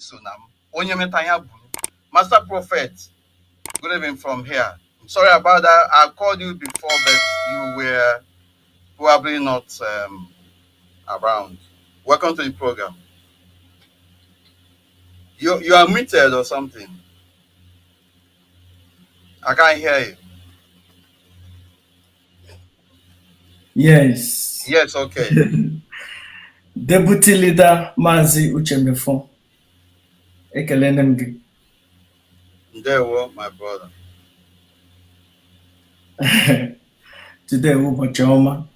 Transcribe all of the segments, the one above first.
Sunam. Master Prophet, good evening from here. I'm sorry about that. I called you before, but you were probably not around. Welcome to the program. You are muted or something. I can't hear you. Yes. Yes, okay. Deputy Leader Mazi Uchemefo. Ekele Nnamdi. There were my brother. Today ụbọchị ọma.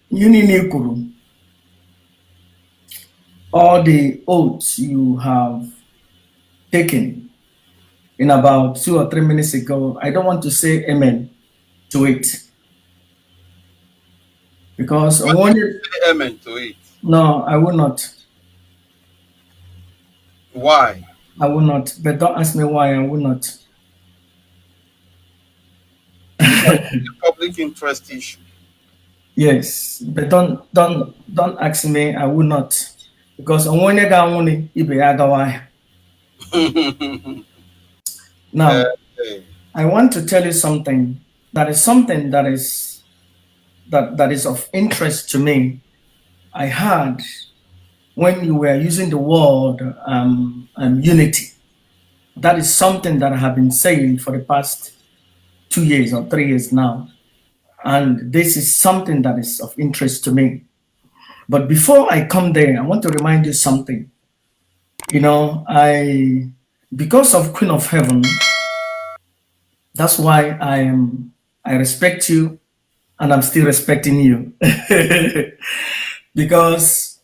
You niile kwuru. All the oaths you have taken in about 2 or 3 minutes ago, I don't want to say amen to it. Because I wanted say amen to it. No, I will not. Why? I will not. But don't ask me why I will not. It's a public interest issue. Yes, but don't ask me. I will not, because on one now I want to tell you something. That is something that is of interest to me. I heard when you were using the word unity. That is something that I have been saying for the past 2 years or 3 years now. And this is something that is of interest to me. But before I come there, I want to remind you something. You know, because of Queen of Heaven, that's why I respect you, and I'm still respecting you. Because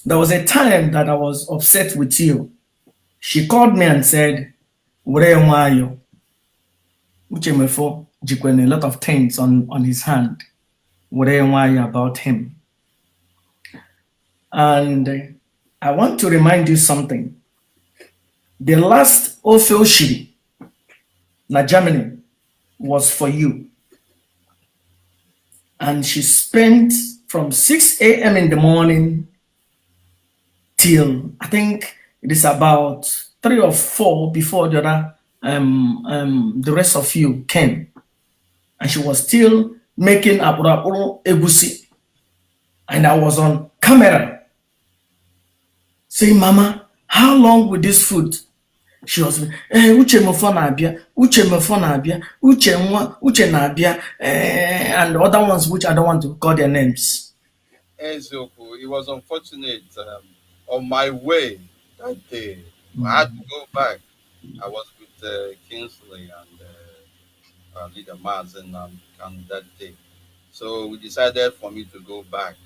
there was a time that I was upset with you. She called me and said, "Where am you?" Uchemefo Jikwen a lot of things on his hand. Where am you about him? And I want to remind you something. The last Ofelshiri na Germany was for you. And she spent from 6 a.m. in the morning till I think it is about 3 or 4 before the other the rest of you came. And she was still making apuro egusi. And I was on camera saying, "Mama, how long will this food?" She was uche mofona abia, uche na and other ones which I don't want to call their names. It was unfortunate. On my way that day, I had to go back. I was with Kingsley and leader Mazi and that day. So we decided for me to go back.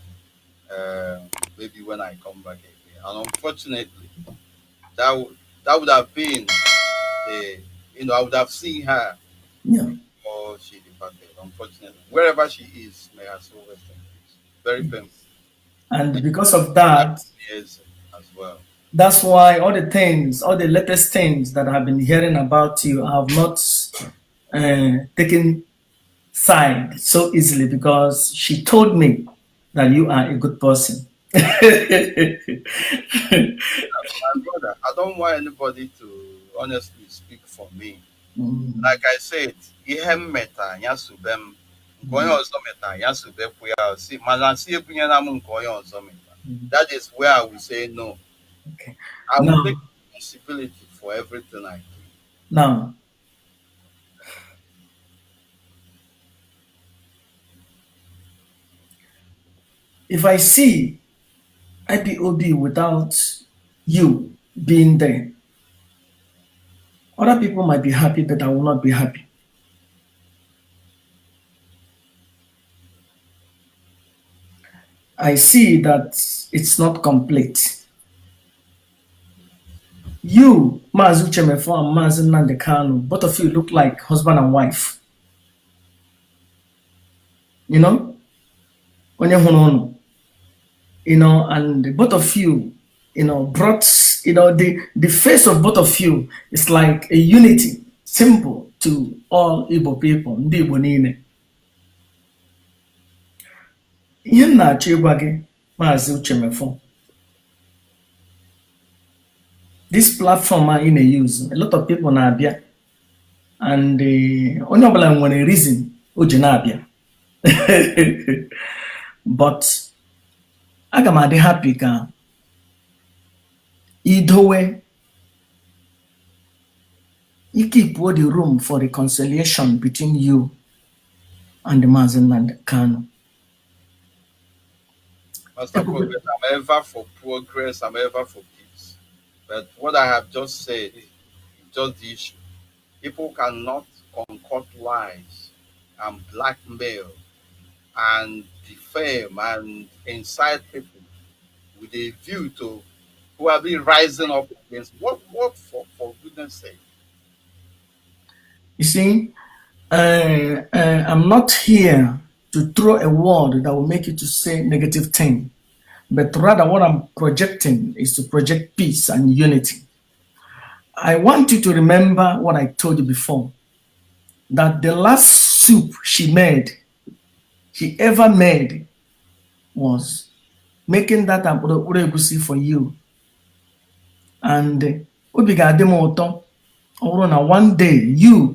Maybe when I come back again. And unfortunately, that would have been I would have seen her before she departed. Unfortunately, wherever she is, may her soul rest in peace. Very painful. And because of that, yes, as well. That's why all the latest things that I've been hearing about you, I have not taken side so easily, because she told me that you are a good person. My brother, I don't want anybody to honestly speak for me. Like I said, that is where I will say no. Okay. I will take responsibility for everything I do. Now, if I see IPOB without you being there, other people might be happy, but I will not be happy. I see that it's not complete. You, Mazi Uchemefo and Mazi Nnamdi Kanu, both of you look like husband and wife. You know? And both of you, brought, the face of both of you is like a unity, symbol to all Igbo people. ihe m na-achọ ịgwa gị Maazị Uchemefo, this platform ị na-use, a lot of people na-abịa and onye ọbụla nwere reason o ji na-abịa but aga m adị happy ka idowe keep the room for reconciliation between you and Mazi Nnamdi Kanu. Master Prophet, I'm ever for progress, I'm ever for peace. But what I have just said is just the issue. People cannot concoct lies and blackmail and defame and incite people with a view to probably rising up against what for goodness sake. You see, I'm not here to throw a word that will make you to say negative thing, but rather what I'm projecting is to project peace and unity. I want you to remember what I told you before, that the last soup she ever made was making that uregusi for you. And one day you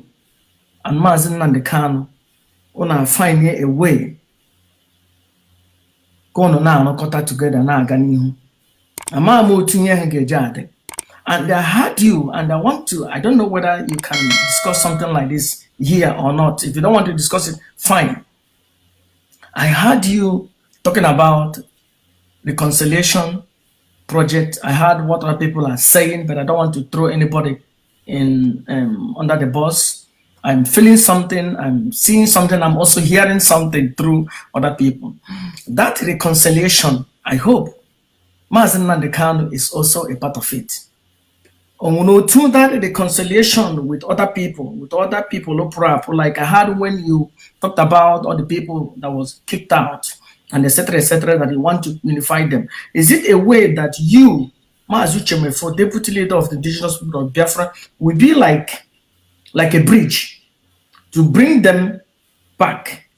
and Mazi Nnamdi Kanu gonna find a way going on together na-aga n'ihu. And I heard you, and I don't know whether you can discuss something like this here or not. If you don't want to discuss it, fine. I heard you talking about reconciliation project. I heard what other people are saying, but I don't want to throw anybody in under the bus. I'm feeling something, I'm seeing something, I'm also hearing something through other people. That reconciliation, I hope Mazi Nnamdi Kanu is also a part of it. Through that reconciliation with other people, like I heard when you talked about all the people that was kicked out and etc., that you want to unify them. Is it a way that you, Mazi Uchemefo, deputy leader of the indigenous people of Biafra, will be like a bridge to bring them back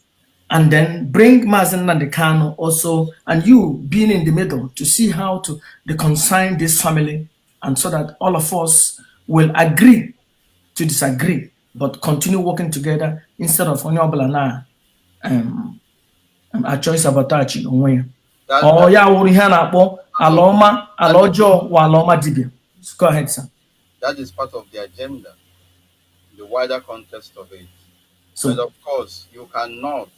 and then bring Mazi Nnamdi Kanu also, and you being in the middle to see how to reconcile this family, and so that all of us will agree to disagree, but continue working together instead of onyobalana a choice sabotage onwe. Oh yeah, we have aloma alojo wa aloma dibia. Go ahead, sir. That is part of the agenda, the wider context of it. So, but of course, you cannot,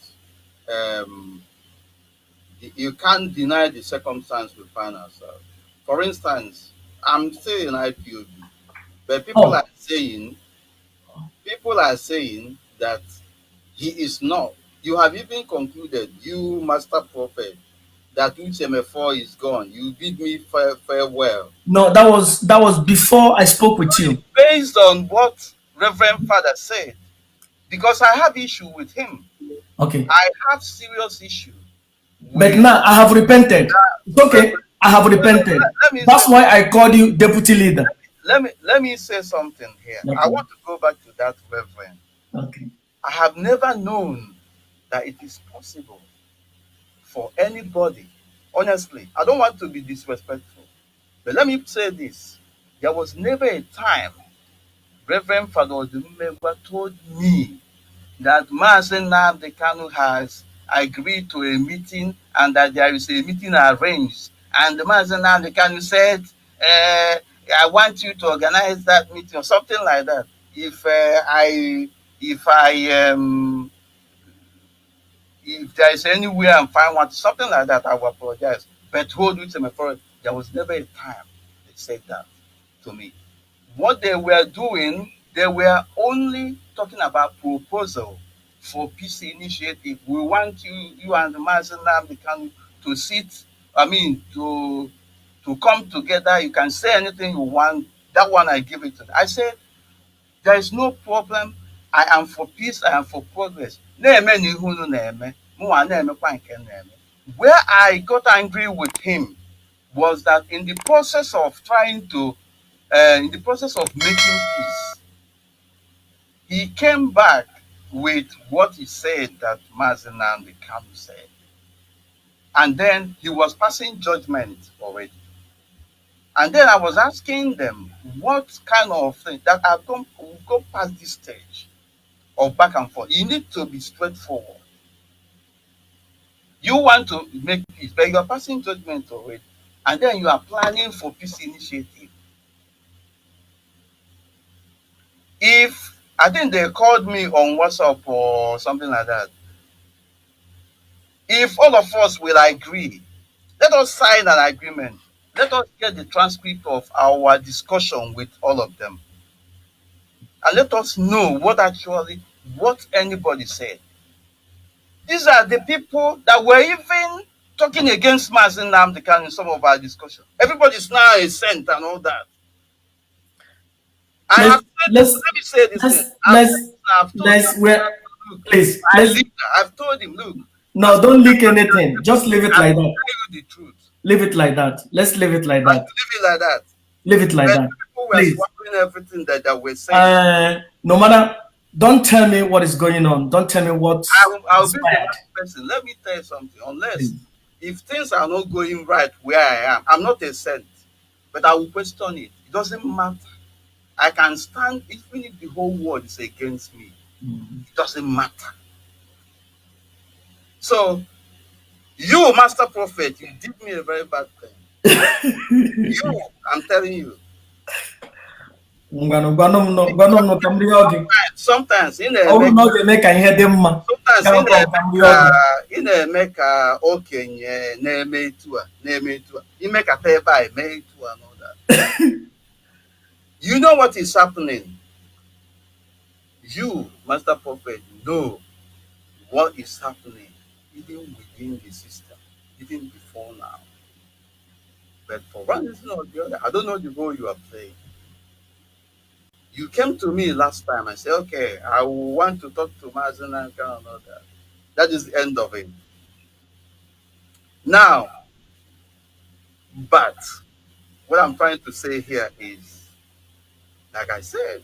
you can't deny the circumstance we find ourselves. For instance, I'm still in IPOB, but people are saying that he is not. You have even concluded, you Master Prophet, that Uchemefo is gone. You bid me farewell. No, that was before I spoke with you. Based on what Reverend Father said, because I have issue with him. Okay. I have serious issue. But now I have repented. It's okay. I have repented. That's why I called you deputy leader. Let me say something here. Okay. I want to go back to that, Reverend. Okay. I have never known that it is possible for anybody. Honestly, I don't want to be disrespectful, but let me say this. There was never a time Reverend Father Odummegwa told me that Mazi Nnamdi Kanu has agreed to a meeting and that there is a meeting arranged. And Mazi Nnamdi Kanu said, I want you to organize that meeting or something like that. If there is any way I'm fine with something like that, I will apologize. But hold with me for it. There was never a time they said that to me. What they were doing, they were only talking about proposal for peace initiative. We want you and Mazi Nnamdi Kanu to sit, to come together. You can say anything you want. That one I give it to them. I said, there is no problem. I am for peace. I am for progress. Where I got angry with him was that in the process of making peace, he came back with what he said that Mazi Nnamdi Kanu said. And then he was passing judgment already. And then I was asking them, what kind of thing that I've go past this stage of back and forth. You need to be straightforward. You want to make peace, but you're passing judgment already. And then you are planning for peace initiative. If I think they called me on WhatsApp or something like that. If all of us will agree, let us sign an agreement. Let us get the transcript of our discussion with all of them. And let us know what anybody said. These are the people that were even talking against Mazi Nnamdi in some of our discussion. Everybody's now a saint and all that. Let me say this thing. I've told him, look. No, don't leak anything. Just leave it like that. Tell you the truth. Leave it like that. Let's leave it like that. Leave it like that. Leave it like that. People were swapping everything that we're saying. No matter, don't tell me what is going on. Don't tell me what. I'll be the last person. Let me tell you something. Unless if things are not going right where I am, I'm not a saint, but I will question it. It doesn't matter. I can stand even if the whole world is against me. It doesn't matter. So, you, Master Prophet, you did me a very bad thing. I'm telling you. Sometimes in America, okay, name you know what is happening. You, Master Prophet, know what is happening even within the system, even before now. But for one reason or the other, I don't know the role you are playing. You came to me last time and said, okay, I want to talk to Mazi Nnamdi and all that. That is the end of it. Now, but what I'm trying to say here is, like I said,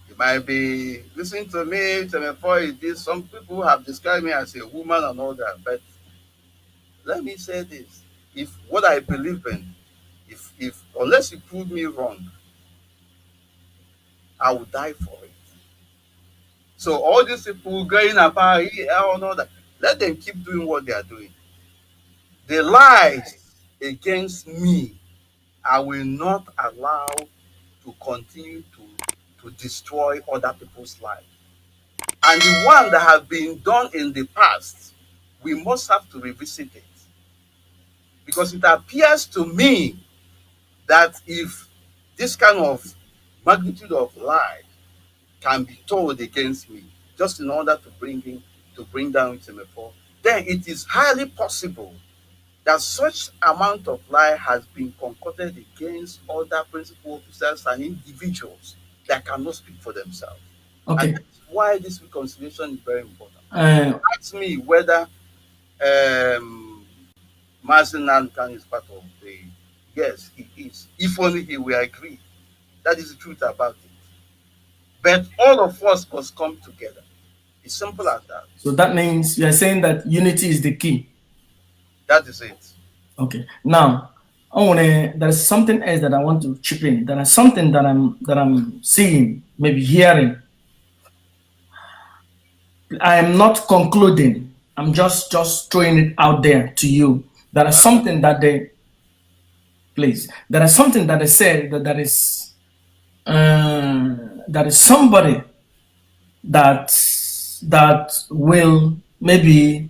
you might be listening to me, before this. Some people have described me as a woman and all that, but let me say this. If what I believe in, if unless you prove me wrong, I will die for it. So all these people going about here and all that, let them keep doing what they are doing. The lies against me, I will not allow to continue to destroy other people's lives. And the one that have been done in the past, we must have to revisit it. Because it appears to me that if this kind of magnitude of lie can be told against me, just in order to bring down Temefo, then it is highly possible that such amount of lie has been concocted against other principal officers and individuals that cannot speak for themselves. Okay. And that's why this reconciliation is very important. Ask me whether Mazi Nnamdi is part of the... Yes, he is. If only he will agree. That is the truth about it. But all of us must come together. It's simple as that. So that means you are saying that unity is the key. That is it. Okay. Now, there's something else that I want to chip in. There is something that I'm seeing, maybe hearing. I am not concluding. I'm just throwing it out there to you. There is something that they, please. There is something that they said that is somebody that will maybe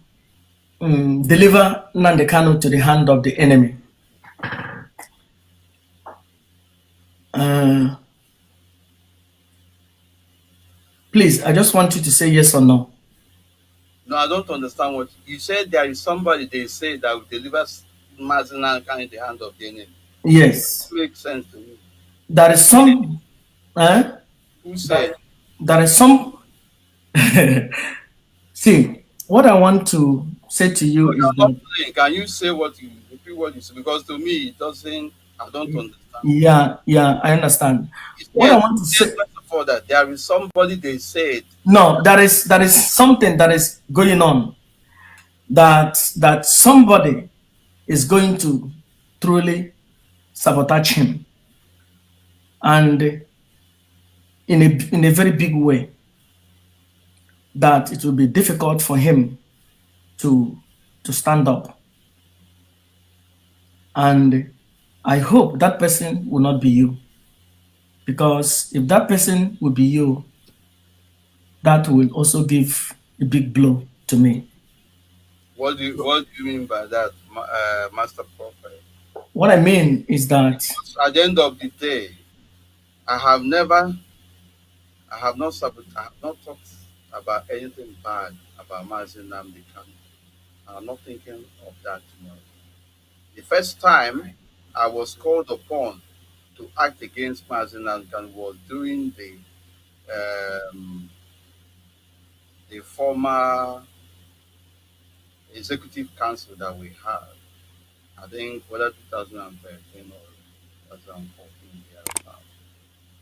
deliver Nnamdi Kanu to the hand of the enemy. Please, I just want you to say yes or no. No, I don't understand what you said. There is somebody they say that will deliver Mazi Nnamdi in the hand of the enemy. Yes. It makes sense to me. There is some. Who said? There is some. See, what I want to say to you is that. Can you say what you repeat what you say? Because to me it doesn't. I don't understand. Yeah, I understand. What I want to say. For that, there is somebody they said. No, there is something that is going on. that somebody is going to truly sabotage him, and in a very big way, that it will be difficult for him to stand up. And I hope that person will not be you, because if that person will be you, that will also give a big blow to me. What do you mean by that, Master Prophet? What I mean is that Because at the end of the day, I have never, I have not talked about anything bad about mazi Nnamdi Kanu. I'm not thinking of that tomorrow. The first time I was called upon to act against mazi Nnamdi Kanu was during the former executive council that we had. I think whether 2013 or 2014.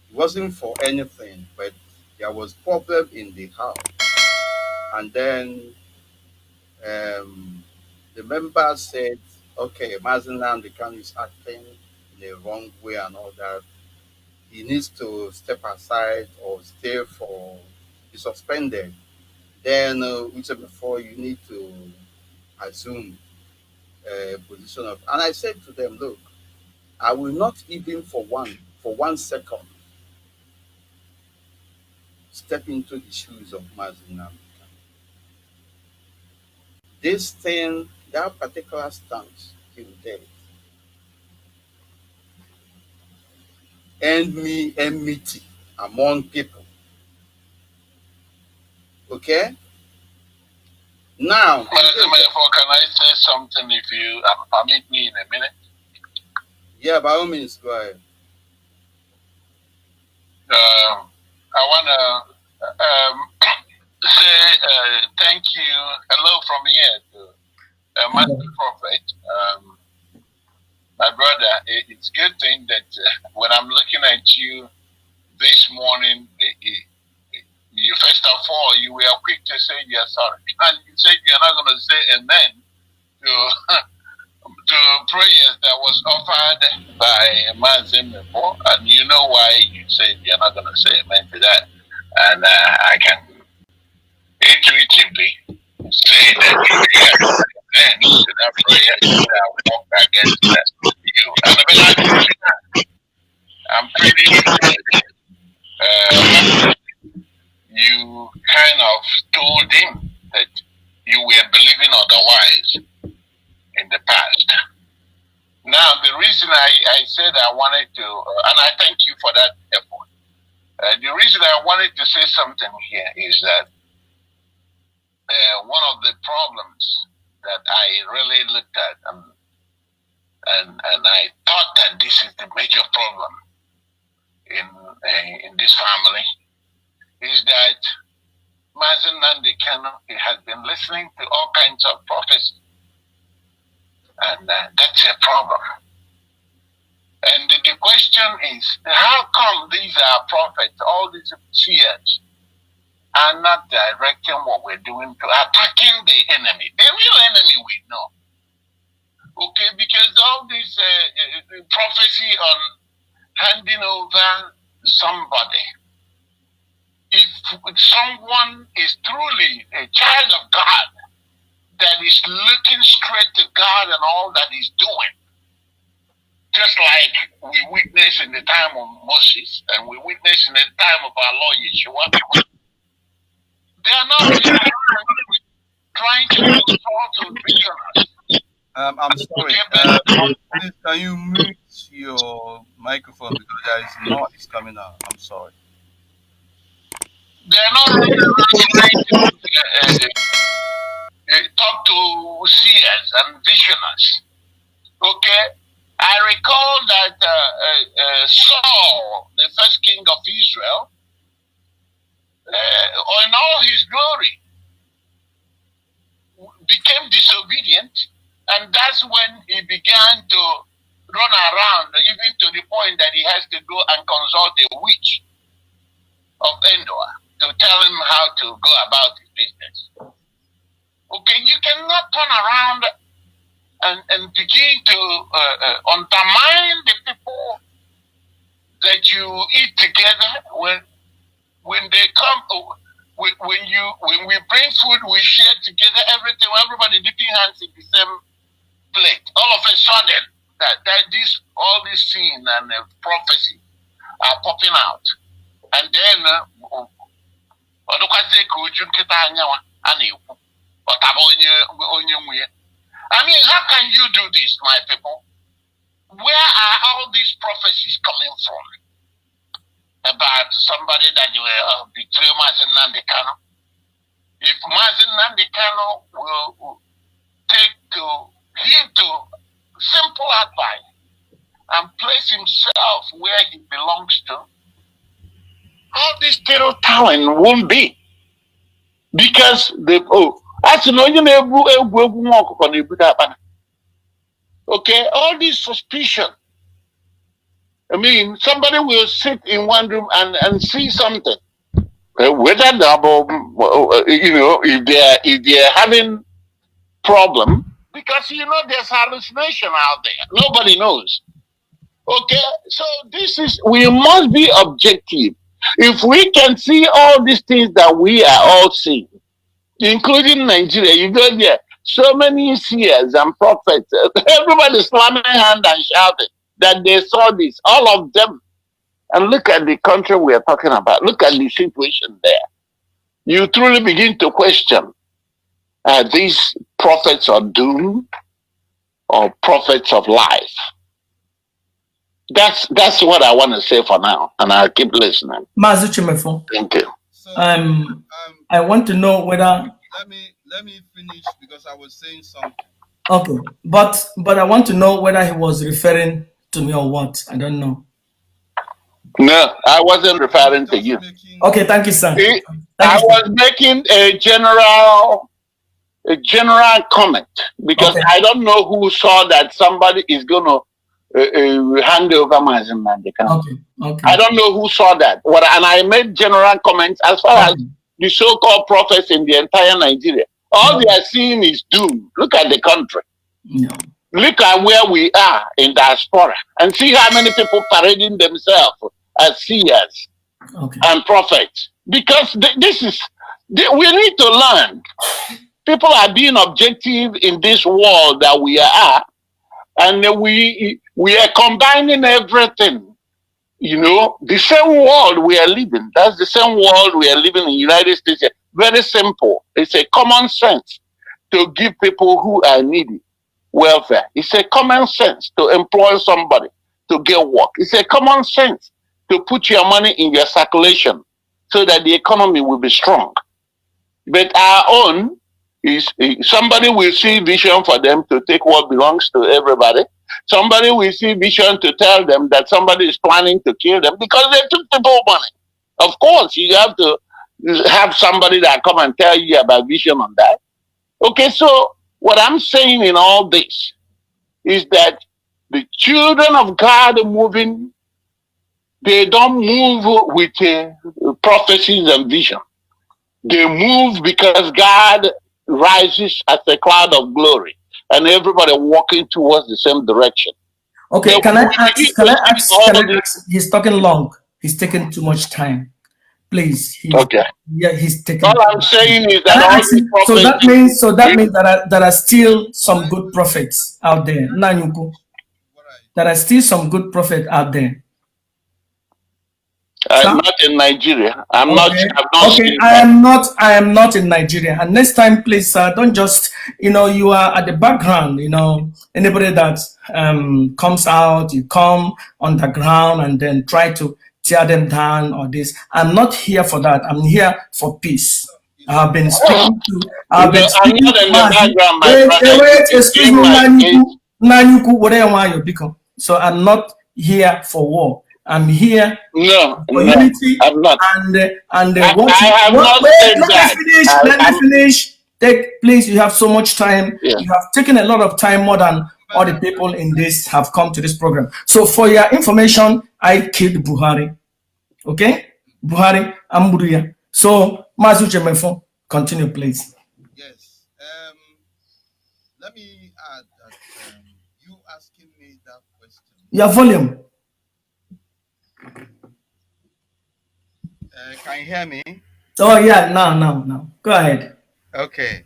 It wasn't for anything, but there was problem in the house, and then the members said, "Okay, Mazinam the Khan is acting in the wrong way and all that. He needs to step aside or stay for be suspended. Then, which before you need to assume a position of." And I said to them, "Look, I will not even for 1 second step into the shoes of Mazinam. This thing, that particular stance till date, enmity among people. Okay? Now, can I say something if you permit me in a minute? Yeah, by all means, go ahead. I want to say thank you. Hello from here to Master Prophet. My brother, it's a good thing that when I'm looking at you this morning, you first of all, you were quick to say you're sorry. And you said you're not going to say amen to, to prayers that was offered by Mazi before. And you know why you said you're not going to say amen to that. And I can intuitively say that you can amen to that prayer that walk against that you. And I'm pretty sure you kind of told him that you were believing otherwise in the past. Now, the reason I said I wanted to, and I thank you for that effort. The reason I wanted to say something here is that one of the problems that I really looked at, and I thought that this is the major problem in this family, is that Mazi Nnamdi Kanu has been listening to all kinds of prophecy, and that's a problem. And the question is, how come these are prophets, all these seers, are not directing what we're doing to attacking the enemy, the real enemy we know? Okay, because all this prophecy on handing over somebody, if someone is truly a child of God that is looking straight to God and all that he's doing, just like we witnessed in the time of Moses and we witnessed in the time of our Lord Yeshua, they are not trying to consult and vision us. I'm sorry. Please, can you mute your microphone because there is noise coming out? I'm sorry. They are not trying to talk to seers and visioners. Okay? I recall that Saul, the first king of Israel, in all his glory, became disobedient, and that's when he began to run around, even to the point that he has to go and consult a witch of Endor to tell him how to go about his business. Okay, you cannot turn around and begin to undermine the people that you eat together when they come. When we bring food, we share together everything. Everybody dipping hands in the same plate. All of a sudden, all this scene and prophecy are popping out, and then I mean, how can you do this, my people? Where are all these prophecies coming from? About somebody that you will betray mazi Nnamdi Kanu. If mazi Nnamdi Kanu will take heed to simple advice and place himself where he belongs to, all this terror talent won't be. Because okay, all this suspicion. I mean, somebody will sit in one room and see something. Whether if they're having problem, because there's hallucination out there. Nobody knows. Okay, so we must be objective. If we can see all these things that we are all seeing, including Nigeria, you go there, so many seers and prophets, everybody slamming hand and shouting that they saw this, all of them. And look at the country we are talking about. Look at the situation there. You truly begin to question, are these prophets of doom or prophets of life? That's what I want to say for now, and I'll keep listening. Mazi Chimefo. Thank you. So, I want to know whether. Let me finish because I was saying something. Okay, but I want to know whether he was referring to me or what. I don't know. No, I wasn't referring to you. Okay, thank you, sir. I was making a general comment because I don't know who saw that somebody is going to hand over mazi Nnamdi Kanu. Okay. I don't know who saw that. And I made general comments as far as the so-called prophets in the entire Nigeria. All they are seeing is doom. Look at the country. No. Look at where we are in diaspora and see how many people parading themselves as seers and prophets. Because we need to learn. People are being objective in this world that we are, and we are combining everything. The same world we are living. That's the same world we are living in the United States. Very simple. It's a common sense to give people who are needy welfare. It's a common sense to employ somebody to get work. It's a common sense to put your money in your circulation so that the economy will be strong. But our own is somebody will see vision for them to take what belongs to everybody. Somebody will see vision to tell them that somebody is planning to kill them because they took people money. Of course, you have to have somebody that come and tell you about vision on that. Okay, so what I'm saying in all this is that the children of God are moving. They don't move with prophecies and vision. They move because God rises as a cloud of glory and everybody walking towards the same direction. Okay, can I ask? He's talking long. He's taking too much time. Please. He's taking. All I'm saying is that so that means there are still some good prophets out there. Nanyuku. There are still some good prophets out there. Not in Nigeria. I am not in Nigeria. And next time, please, don't just, you are at the background, anybody that comes out, you come on the ground and then try to tear them down or this. I'm not here for that. I'm here for peace. I've been speaking to. I'm not in the background, my brother. Wait, excuse me, Nanyuku, so I'm not here for war. I'm here for unity. I'm not. And I have not said that. Let me finish. Please, you have so much time. Yeah. You have taken a lot of time, more than all the people in this have come to this program. So for your information, I killed Buhari. Okay? Buhari, Amburia. So, Mazi Chimefo, continue, please. Yes. that question. Your volume. Can you hear me? Oh yeah, now. Go ahead. Okay.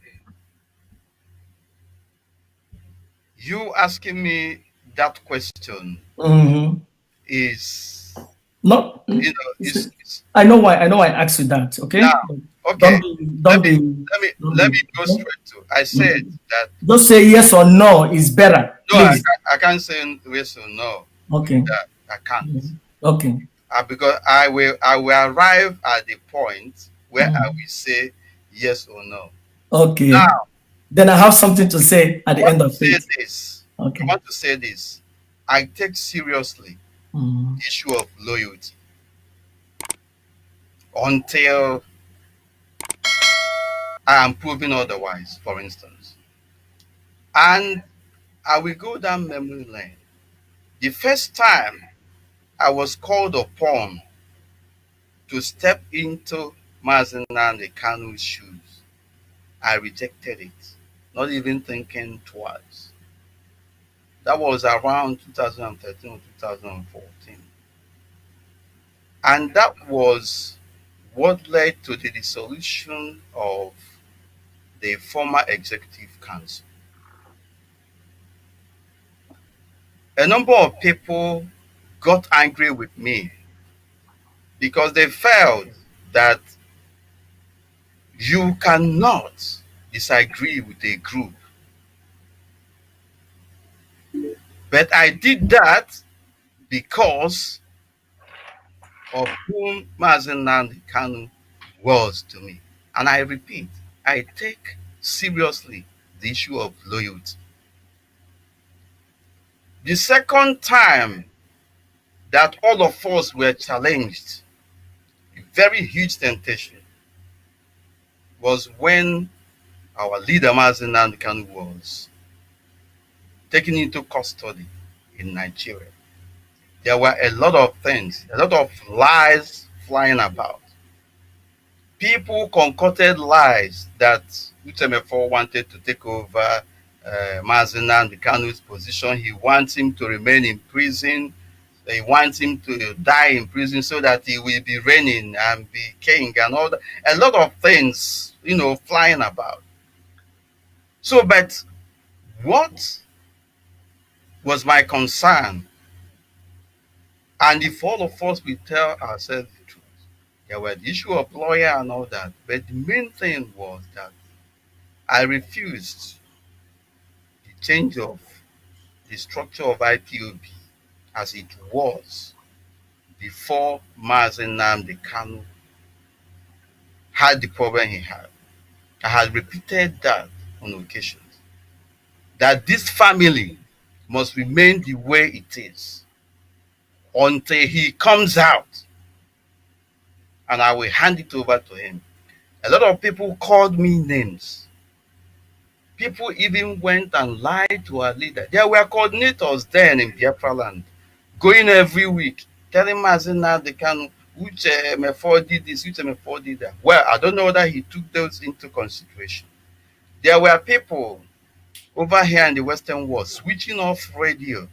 You asking me that question is, Not. you know, is I know why. I know why I asked you that. Okay. now. Okay. Don't be. Let Don't me be. let me go Okay? straight to. I said that. Just say yes or no is better, No, please. I can't say yes or no. Okay. That I can't. Okay. Because I will arrive at the point where I will say yes or no. Okay. Now, Then I have something to say at I the want end to of say it. this. I Okay. want to say this. I take seriously the issue of loyalty until I am proven otherwise, for instance. And I will go down memory lane. The first time I was called upon to step into Mazi Nnamdi Kanu's shoes, I rejected it, not even thinking twice. That was around 2013 or 2014. And that was what led to the dissolution of the former executive council. A number of people got angry with me because they felt that you cannot disagree with a group. But I did that because of whom Mazi Nnamdi Kanu was to me. And I repeat, I take seriously the issue of loyalty. The second time that all of us were challenged, a very huge temptation, was when our leader Mazi Nnamdi Kanu was taken into custody in Nigeria. There were a lot of things, a lot of lies flying about. People concocted lies that UTM4 wanted to take over Mazi Nnamdi Kanu's position. He wants him to remain in prison. They want him to die in prison so that he will be reigning and be king and all that. A lot of things, flying about. So, but what was my concern? And if all of us will tell ourselves the truth, there were the issue of lawyer and all that. But the main thing was that I refused the change of the structure of IPOB as it was before Mazi Nnamdi Kanu had the problem he had. I had repeated that on occasions. That this family must remain the way it is until he comes out, and I will hand it over to him. A lot of people called me names. People even went and lied to our leader. There were coordinators then in Biafra land, going every week, telling Mazi Nnamdi Kanu, which M4 did this, which M4 did that. Well, I don't know whether he took those into consideration. There were people over here in the Western world switching off radio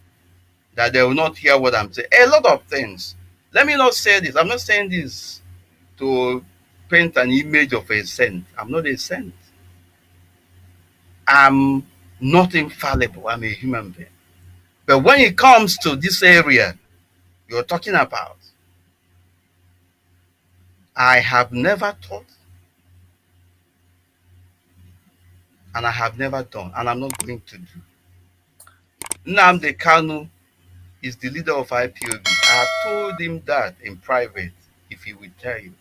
that they will not hear what I'm saying. A lot of things. Let me not say this. I'm not saying this to paint an image of a saint. I'm not a saint. I'm not infallible. I'm a human being. But when it comes to this area you're talking about, I have never thought and I have never done and I'm not going to do. Nnamdi Kanu is the leader of IPOB. I have told him that in private, if he will tell you.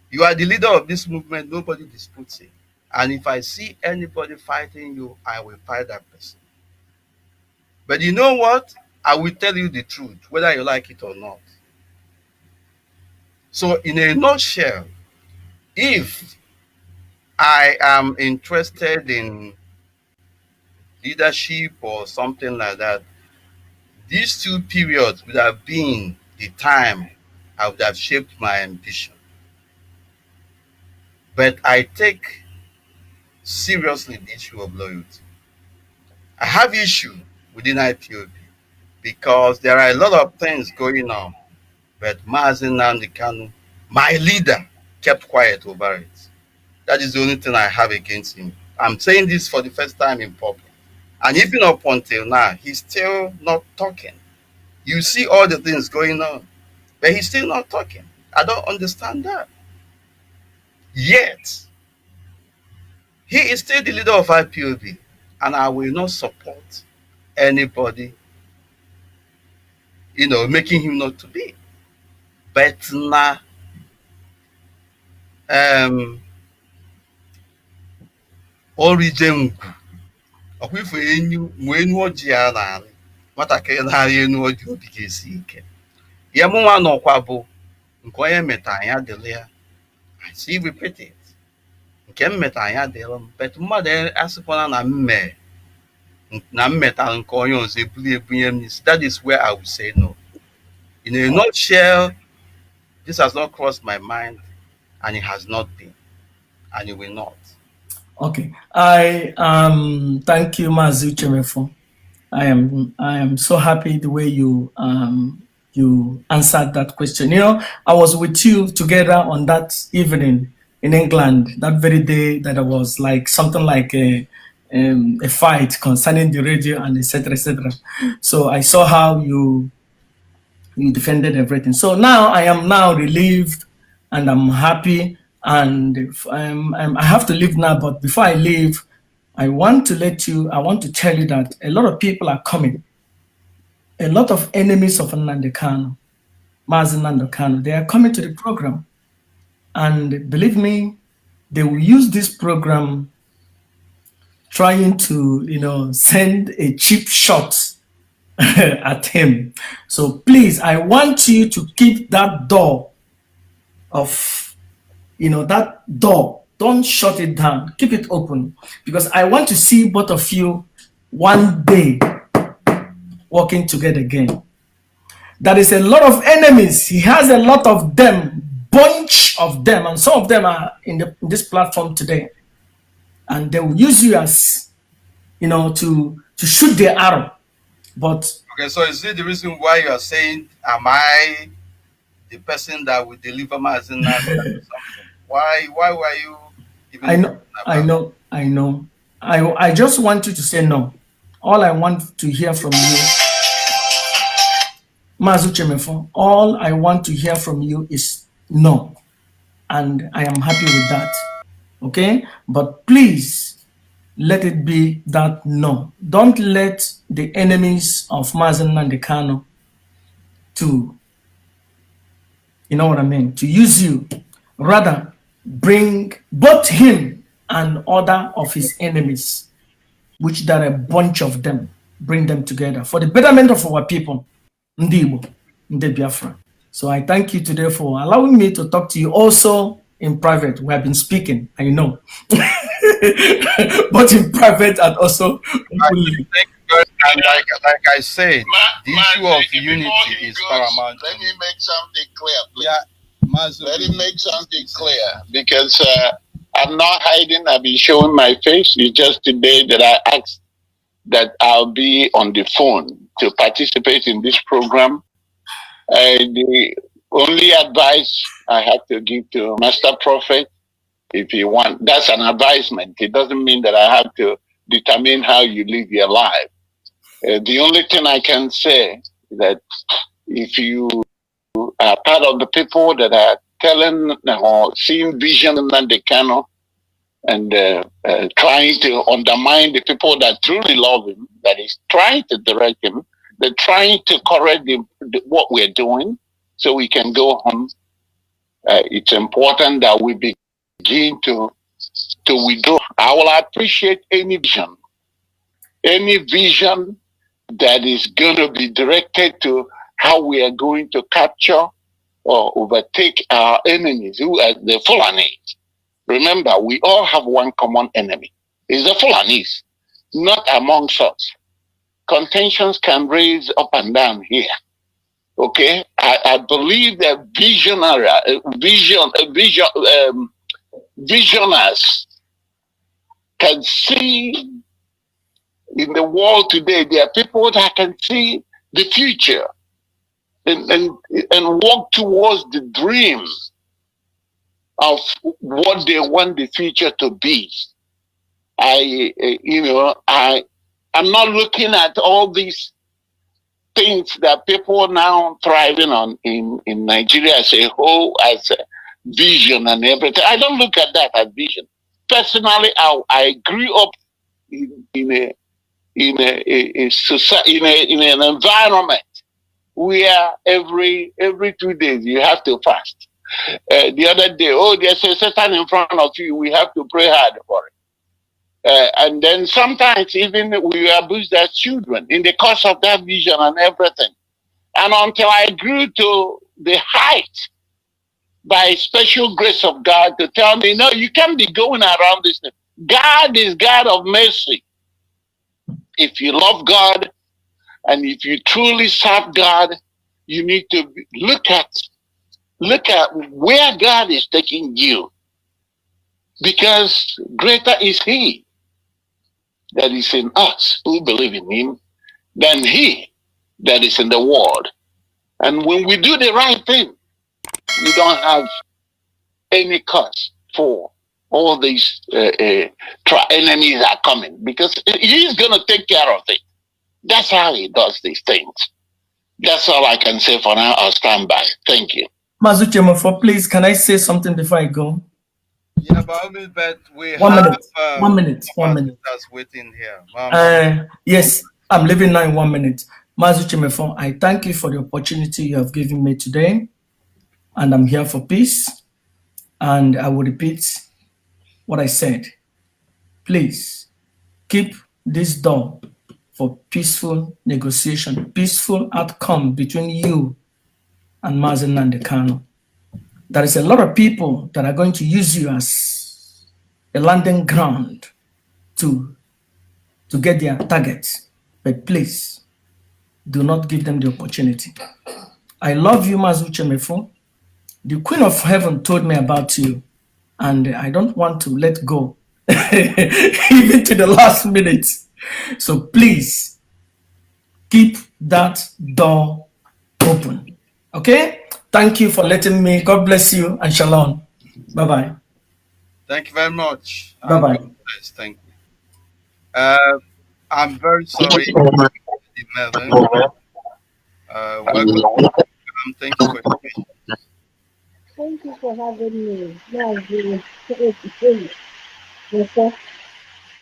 You are the leader of this movement, nobody disputes it. And if I see anybody fighting you, I will fight that person. But you know what? I will tell you the truth, whether you like it or not. So in a nutshell, if I am interested in leadership or something like that, these two periods would have been the time I would have shaped my ambition. But I take seriously the issue of loyalty. I have issue within IPOB. because there are a lot of things going on. But Mazi Nnamdi Kanu, my leader, kept quiet over it. That is the only thing I have against him. I'm saying this for the first time in public. And even up until now, he's still not talking. You see all the things going on, but he's still not talking. I don't understand that. Yet, he is still the leader of IPOB, and I will not support anybody, making him not to be. But now, origin ọkwifu enyu mgbe enu ọjị ya na-arị nwatakịrị na-arị enu ọjị obi ga-esi ike ya mụnwa nọkwa bụ nke onye meta anya dịrị ya I see repeat it nke m meta anya dịrị m but mmadụ asịkwana na mmeta nke onye ọzọ ebunye m n'isi. That is where I will say no. In a nutshell, this has not crossed my mind, and it has not been, and it will not. Okay, I thank you, Mazi Uchemefo. I am so happy the way you answered that question. I was with you together on that evening in England, that very day that I was like something like a fight concerning the radio and etc. etc. So I saw how you defended everything. So now I am now relieved and I'm happy, and I have to leave now. But before I leave, I want to tell you that a lot of people are coming. A lot of enemies of Nnamdi Kanu, Mazi Nnamdi Kanu, they are coming to the program. And believe me, they will use this program trying to, send a cheap shot at him. So please, I want you to keep that door of, that door. Don't shut it down. Keep it open, because I want to see both of you one day working together again. There is a lot of enemies. He has a lot of them, bunch of them, and some of them are in this platform today. And they will use you as, to shoot their arrow. But okay, so is it the reason why you are saying, am I the person that will deliver Mazi Nnamdi or something? Why were you even I know. I just want you to say no. All I want to hear from you, Mazi Uchemefo, all I want to hear from you is no. And I am happy with that. Okay? But please, let it be that no. Don't let the enemies of Mazi Nnamdi Kanu to, to use you. Rather, bring both him and other of his enemies, which there are a bunch of them, bring them together for the betterment of our people, Ndibo, Biafra. So I thank you today for allowing me to talk to you also in private. We have been speaking, I know, but in private and also openly. And like I said, the issue of unity is paramount. Let me make something clear, please. Yeah, let me make something clear, because I'm not hiding. I've been showing my face. It's just today that I asked that I'll be on the phone to participate in this program. The only advice I have to give to Master Prophet, if you want, that's an advisement. It doesn't mean that I have to determine how you live your life. The only thing I can say is that if you are part of the people that are telling or seeing vision in Nnamdi Kanu and trying to undermine the people that truly love him, that is trying to direct him, they're trying to correct what we're doing so we can go on. It's important that we begin to withdraw. I will appreciate any vision that is going to be directed to how we are going to capture or overtake our enemies, who are the Fulanis. Remember, we all have one common enemy. It's the Fulanis, not amongst us. Contentions can raise up and down here. Okay, I believe that visionaries can see in the world today. There are people that can see the future and walk towards the dream of what they want the future to be. I'm not looking at all these things that people now thriving on in Nigeria as a whole, as a vision and everything. I don't look at that as vision. Personally, I grew up in an environment where every 2 days you have to fast. The other day, there's a Satan in front of you, we have to pray hard for it. And then sometimes even we were abused as children in the course of that vision and everything. And until I grew to the height by special grace of God to tell me, no, you can't be going around this thing. God is God of mercy. If you love God and if you truly serve God, you need to look at where God is taking you. Because greater is He that is in us who believe in Him than he that is in the world. And when we do the right thing, we don't have any cause for all these enemies are coming, because He's going to take care of it. That's how He does these things. That's all I can say for now. I'll stand by. Thank you. Mazi Chemefo, please, can I say something before I go? Yeah, but we One have minute. 1 minute. 1 minute. That's waiting here. Yes, I'm leaving now in 1 minute. Mazi Chemefo, I thank you for the opportunity you have given me today, and I'm here for peace. And I will repeat what I said. Please keep this door for peaceful negotiation, peaceful outcome between you and Mazi Nnamdi. There is a lot of people that are going to use you as a landing ground to get their targets. But please, do not give them the opportunity. I love you, Mazi Chemefo. The Queen of Heaven told me about you, and I don't want to let go, even to the last minute. So please, keep that door open. Okay? Thank you for letting me. God bless you and shalom. Bye-bye. Thank you very much. Bye-bye. Thank you. I'm very sorry, Melvin. Welcome. Thank you for your patience. Thank you for having me.